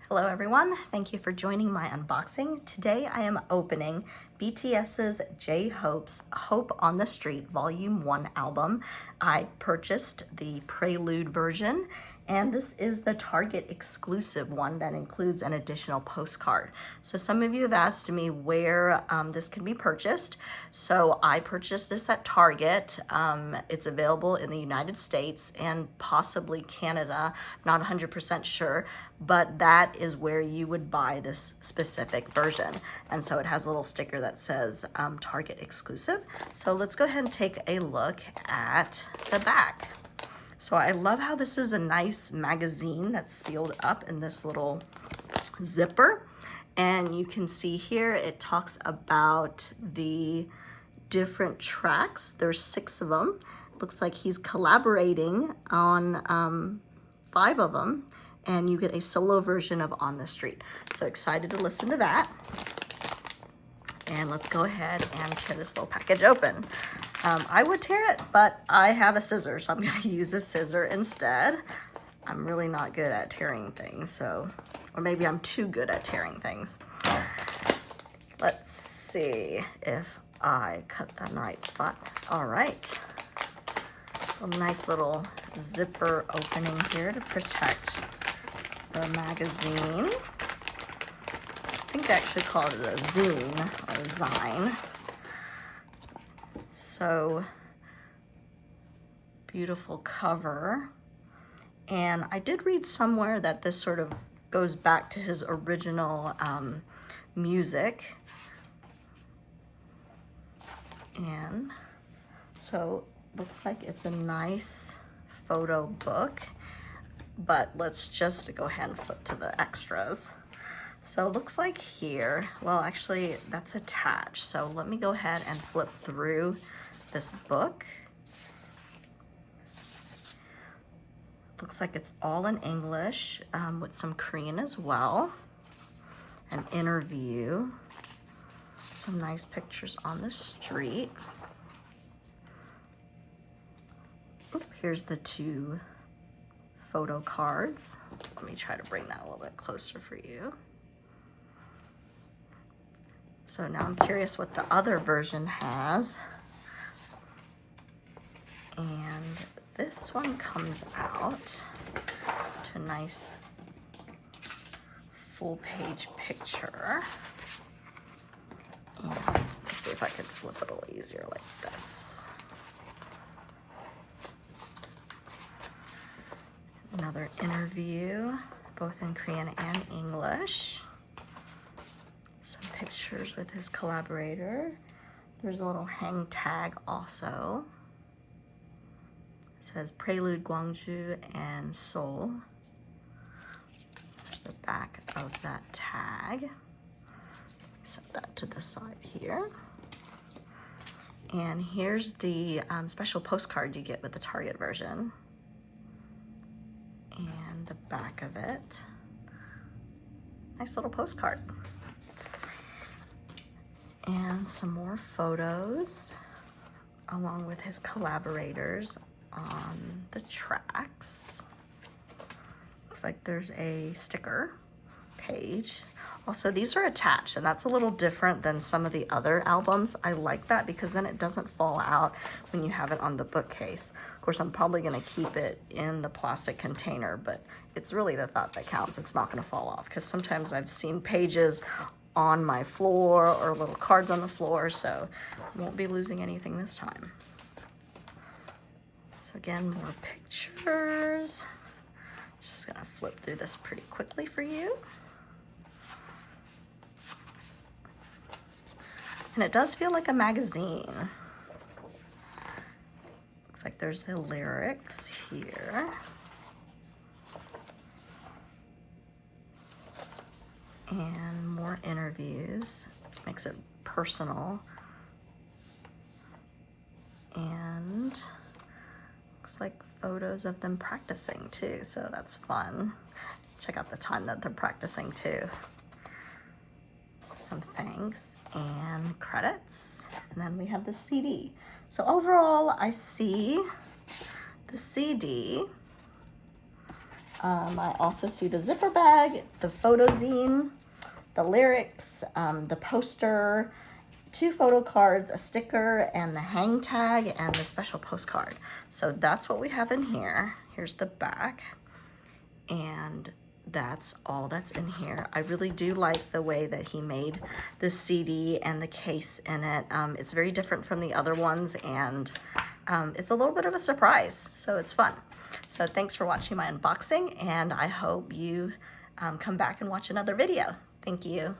Hello everyone, thank you for joining my unboxing. Today I am opening BTS's J-Hope's Hope on the Street Volume 1 album. I purchased the Prelude version, and this is the Target exclusive one that includes an additional postcard. So some of you have asked me where this can be purchased. So I purchased this at Target. It's available in the United States and possibly Canada, not 100% sure, but that is where you would buy this specific version. And so it has a little sticker that says Target exclusive. So let's go ahead and take a look at the back. So I love how this is a nice magazine that's sealed up in this little zipper. And you can see here it talks about the different tracks. There's 6 of them. Looks like he's collaborating on 5 of them. And you get a solo version of On the Street. So excited to listen to that. And let's go ahead and tear this little package open. I would tear it, but I have a scissor, so I'm gonna use a scissor instead. I'm really not good at tearing things, so, or maybe I'm too good at tearing things. Let's see if I cut that in the right spot. All right. A nice little zipper opening here to protect the magazine. I think they actually called it a zine or a zine. So beautiful cover. And I did read somewhere that this sort of goes back to his original music. And so looks like it's a nice photo book, but let's just go ahead and flip to the extras. So it looks like here, well, actually that's attached. So let me go ahead and flip through this book. Looks like it's all in English with some Korean as well. An interview, some nice pictures on the street. Oop, here's the 2 photo cards. Let me try to bring that a little bit closer for you. So now I'm curious what the other version has. And this one comes out to a nice full page picture. And let's see if I can flip it a little easier like this. Another interview, both in Korean and English. Some pictures with his collaborator. There's a little hang tag also. It says Prelude, Gwangju, and Seoul. There's the back of that tag. Set that to the side here. And here's the special postcard you get with the Target version. And the back of it. Nice little postcard. And some more photos along with his collaborators on the tracks. Looks like there's a sticker page. Also, these are attached, and that's a little different than some of the other albums. I like that because then it doesn't fall out when you have it on the bookcase. Of course, I'm probably gonna keep it in the plastic container, but it's really the thought that counts. It's not gonna fall off, because sometimes I've seen pages on my floor or little cards on the floor, so I won't be losing anything this time. So again, more pictures. Just gonna flip through this pretty quickly for you. And it does feel like a magazine. Looks like there's the lyrics here. And more interviews. Makes it personal. And looks like photos of them practicing too, so that's fun. Check out the time that they're practicing too. Some thanks and credits. And then we have the CD. So overall, I see the CD I also see the zipper bag, the photo zine, the lyrics, the poster, 2 photo cards, a sticker, and the hang tag, and the special postcard. So that's what we have in here. Here's the back, and that's all that's in here. I really do like the way that he made the CD and the case in it. It's very different from the other ones, and it's a little bit of a surprise, so it's fun. So thanks for watching my unboxing, and I hope you come back and watch another video. Thank you.